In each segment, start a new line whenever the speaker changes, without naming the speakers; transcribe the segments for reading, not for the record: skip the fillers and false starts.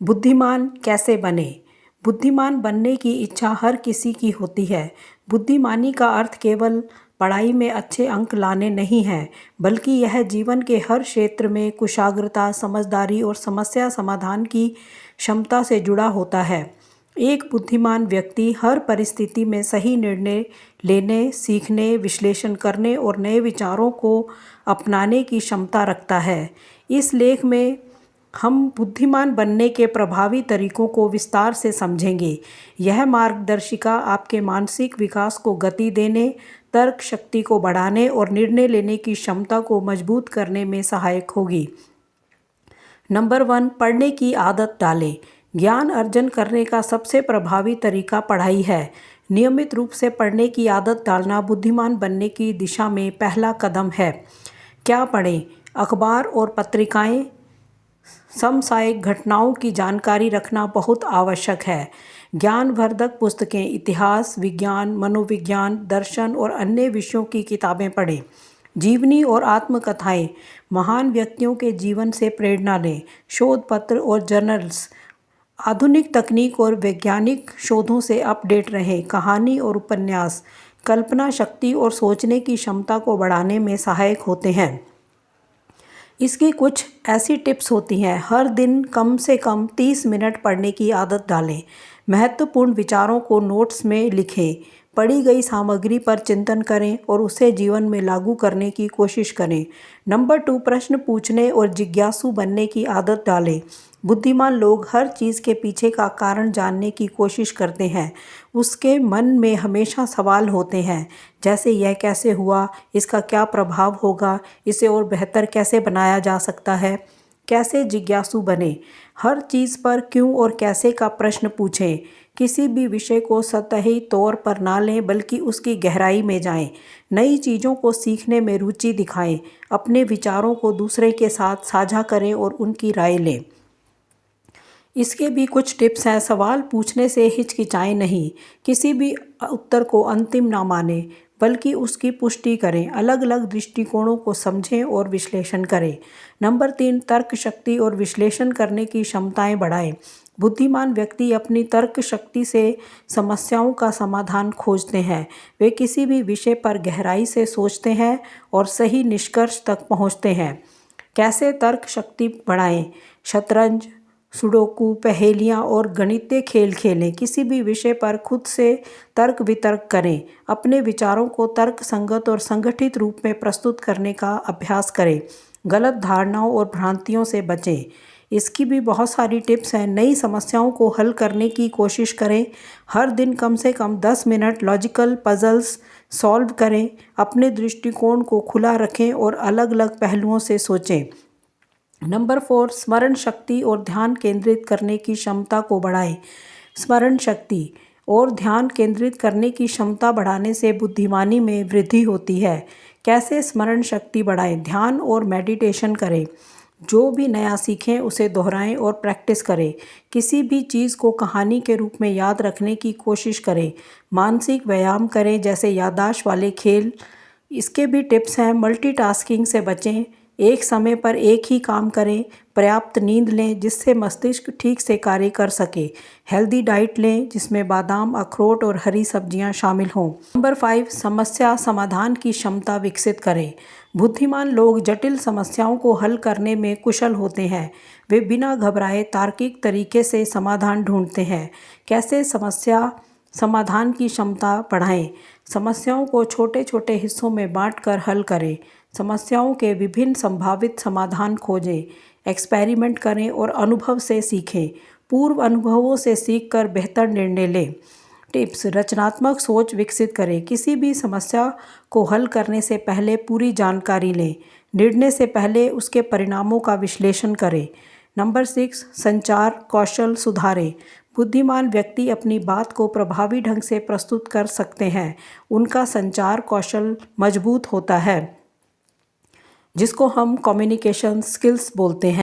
बुद्धिमान कैसे बने? बुद्धिमान बनने की इच्छा हर किसी की होती है। बुद्धिमानी का अर्थ केवल पढ़ाई में अच्छे अंक लाने नहीं है, बल्कि यह जीवन के हर क्षेत्र में कुशाग्रता, समझदारी और समस्या समाधान की क्षमता से जुड़ा होता है। एक बुद्धिमान व्यक्ति हर परिस्थिति में सही निर्णय लेने, सीखने, विश्लेषण करने और नए विचारों को अपनाने की क्षमता रखता है। इस लेख में हम बुद्धिमान बनने के प्रभावी तरीकों को विस्तार से समझेंगे। यह मार्गदर्शिका आपके मानसिक विकास को गति देने, तर्क शक्ति को बढ़ाने और निर्णय लेने की क्षमता को मजबूत करने में सहायक होगी। नंबर 1, पढ़ने की आदत डालें। ज्ञान अर्जन करने का सबसे प्रभावी तरीका पढ़ाई है। नियमित रूप से पढ़ने की आदत डालना बुद्धिमान बनने की दिशा में पहला कदम है। क्या पढ़ें? अखबार और पत्रिकाएं, समसामयिक घटनाओं की जानकारी रखना बहुत आवश्यक है। ज्ञानवर्धक पुस्तकें, इतिहास, विज्ञान, मनोविज्ञान, दर्शन और अन्य विषयों की किताबें पढ़ें। जीवनी और आत्मकथाएं, महान व्यक्तियों के जीवन से प्रेरणा लें। शोध पत्र और जर्नल्स, आधुनिक तकनीक और वैज्ञानिक शोधों से अपडेट रहें। कहानी और उपन्यास, कल्पना शक्ति और सोचने की क्षमता को बढ़ाने में सहायक होते हैं। इसकी कुछ ऐसी टिप्स होती हैं। हर दिन कम से कम 30 मिनट पढ़ने की आदत डालें। महत्वपूर्ण विचारों को नोट्स में लिखें। पढ़ी गई सामग्री पर चिंतन करें और उसे जीवन में लागू करने की कोशिश करें। नंबर 2, प्रश्न पूछने और जिज्ञासु बनने की आदत डालें। बुद्धिमान लोग हर चीज़ के पीछे का कारण जानने की कोशिश करते हैं। उसके मन में हमेशा सवाल होते हैं, जैसे यह कैसे हुआ, इसका क्या प्रभाव होगा, इसे और बेहतर कैसे बनाया जा सकता है। कैसे जिज्ञासु बने? हर चीज़ पर क्यों और कैसे का प्रश्न पूछें। किसी भी विषय को सतही तौर पर ना लें, बल्कि उसकी गहराई में जाएं। नई चीज़ों को सीखने में रुचि दिखाएं। अपने विचारों को दूसरे के साथ साझा करें और उनकी राय लें। इसके भी कुछ टिप्स हैं। सवाल पूछने से हिचकिचाएं नहीं। किसी भी उत्तर को अंतिम ना मानें, बल्कि उसकी पुष्टि करें। अलग अलग दृष्टिकोणों को समझें और विश्लेषण करें। नंबर 3, तर्क शक्ति और विश्लेषण करने की क्षमताएं बढ़ाएं। बुद्धिमान व्यक्ति अपनी तर्क शक्ति से समस्याओं का समाधान खोजते हैं। वे किसी भी विषय पर गहराई से सोचते हैं और सही निष्कर्ष तक पहुंचते हैं। कैसे तर्क शक्ति बढ़ाएं? शतरंज, सुडोकू, पहेलियाँ और गणितीय खेल खेलें। किसी भी विषय पर खुद से तर्क वितर्क करें। अपने विचारों को तर्क संगत और संगठित रूप में प्रस्तुत करने का अभ्यास करें। गलत धारणाओं और भ्रांतियों से बचें। इसकी भी बहुत सारी टिप्स हैं। नई समस्याओं को हल करने की कोशिश करें। हर दिन कम से कम 10 मिनट लॉजिकल पजल्स सॉल्व करें। अपने दृष्टिकोण को खुला रखें और अलग अलग पहलुओं से सोचें। नंबर 4, स्मरण शक्ति और ध्यान केंद्रित करने की क्षमता को बढ़ाएं। स्मरण शक्ति और ध्यान केंद्रित करने की क्षमता बढ़ाने से बुद्धिमानी में वृद्धि होती है। कैसे स्मरण शक्ति बढ़ाएं? ध्यान और मेडिटेशन करें। जो भी नया सीखें उसे दोहराएं और प्रैक्टिस करें। किसी भी चीज़ को कहानी के रूप में याद रखने की कोशिश करें। मानसिक व्यायाम करें, जैसे याददाश्त वाले खेल। इसके भी टिप्स हैं। मल्टीटास्किंग से बचें। एक समय पर एक ही काम करें। पर्याप्त नींद लें, जिससे मस्तिष्क ठीक से कार्य कर सके। हेल्दी डाइट लें, जिसमें बादाम, अखरोट और हरी सब्जियां शामिल हों। नंबर 5, समस्या समाधान की क्षमता विकसित करें। बुद्धिमान लोग जटिल समस्याओं को हल करने में कुशल होते हैं। वे बिना घबराए तार्किक तरीके से समाधान ढूंढते हैं। कैसे समस्या समाधान की क्षमता बढ़ाएं? समस्याओं को छोटे छोटे हिस्सों में बांटकर हल करें। समस्याओं के विभिन्न संभावित समाधान खोजें। एक्सपेरिमेंट करें और अनुभव से सीखें। पूर्व अनुभवों से सीखकर बेहतर निर्णय लें। टिप्स: रचनात्मक सोच विकसित करें। किसी भी समस्या को हल करने से पहले पूरी जानकारी लें। निर्णय से पहले उसके परिणामों का विश्लेषण करें। नंबर 6, संचार कौशल सुधारें। बुद्धिमान व्यक्ति अपनी बात को प्रभावी ढंग से प्रस्तुत कर सकते हैं। उनका संचार कौशल मजबूत होता है, जिसको हम कम्युनिकेशन स्किल्स बोलते हैं।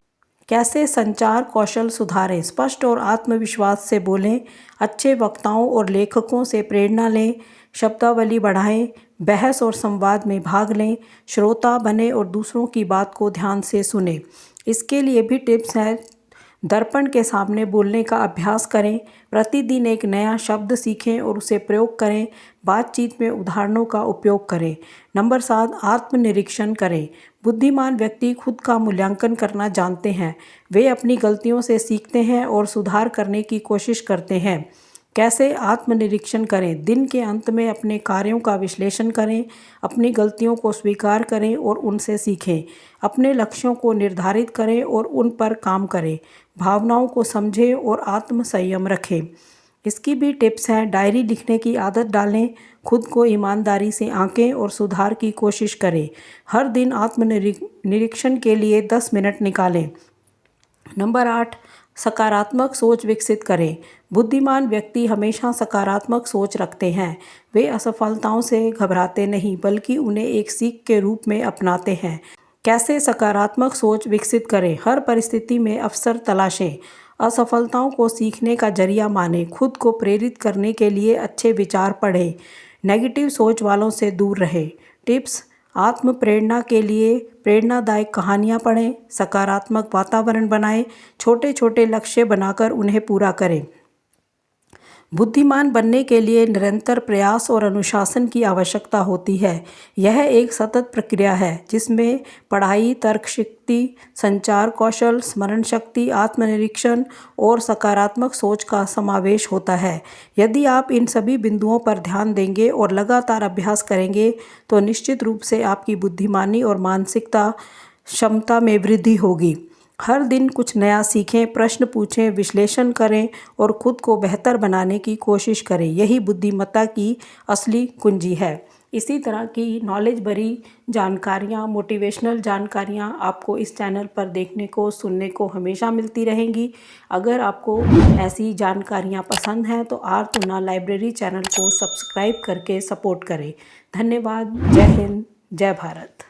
कैसे संचार कौशल सुधारें? स्पष्ट और आत्मविश्वास से बोलें। अच्छे वक्ताओं और लेखकों से प्रेरणा लें। शब्दावली बढ़ाएं। बहस और संवाद में भाग लें। श्रोता बने और दूसरों की बात को ध्यान से सुनें। इसके लिए भी टिप्स हैं। दर्पण के सामने बोलने का अभ्यास करें। प्रतिदिन एक नया शब्द सीखें और उसे प्रयोग करें। बातचीत में उदाहरणों का उपयोग करें। नंबर 7, आत्मनिरीक्षण करें। बुद्धिमान व्यक्ति खुद का मूल्यांकन करना जानते हैं। वे अपनी गलतियों से सीखते हैं और सुधार करने की कोशिश करते हैं। कैसे आत्मनिरीक्षण करें? दिन के अंत में अपने कार्यों का विश्लेषण करें, अपनी गलतियों को स्वीकार करें और उनसे सीखें। अपने लक्ष्यों को निर्धारित करें और उन पर काम करें। भावनाओं को समझें और आत्म संयम रखें। इसकी भी टिप्स हैं। डायरी लिखने की आदत डालें, खुद को ईमानदारी से आंकें और सुधार की कोशिश करें। हर दिन आत्मनिरीक्षण के लिए 10 मिनट निकालें। नंबर 8, सकारात्मक सोच विकसित करें। बुद्धिमान व्यक्ति हमेशा सकारात्मक सोच रखते हैं। वे असफलताओं से घबराते नहीं बल्कि उन्हें एक सीख के रूप में अपनाते हैं। कैसे सकारात्मक सोच विकसित करें? हर परिस्थिति में अवसर तलाशें। असफलताओं को सीखने का जरिया मानें। खुद को प्रेरित करने के लिए अच्छे विचार पढ़ें। नेगेटिव सोच वालों से दूर रहें। टिप्स: आत्म प्रेरणा के लिए प्रेरणादायक कहानियाँ पढ़ें, सकारात्मक वातावरण बनाएं, छोटे छोटे लक्ष्य बनाकर उन्हें पूरा करें। बुद्धिमान बनने के लिए निरंतर प्रयास और अनुशासन की आवश्यकता होती है। यह एक सतत प्रक्रिया है जिसमें पढ़ाई, तर्कशक्ति, संचार कौशल, स्मरण शक्ति, आत्मनिरीक्षण और सकारात्मक सोच का समावेश होता है। यदि आप इन सभी बिंदुओं पर ध्यान देंगे और लगातार अभ्यास करेंगे तो निश्चित रूप से आपकी बुद्धिमानी और मानसिकता क्षमता में वृद्धि होगी। हर दिन कुछ नया सीखें, प्रश्न पूछें, विश्लेषण करें और खुद को बेहतर बनाने की कोशिश करें। यही बुद्धिमत्ता की असली कुंजी है। इसी तरह की नॉलेज भरी जानकारियाँ, मोटिवेशनल जानकारियाँ आपको इस चैनल पर देखने को, सुनने को हमेशा मिलती रहेंगी। अगर आपको ऐसी जानकारियाँ पसंद हैं तो आर्तुना लाइब्रेरी चैनल को सब्सक्राइब करके सपोर्ट करें। धन्यवाद। जय हिंद, जय भारत।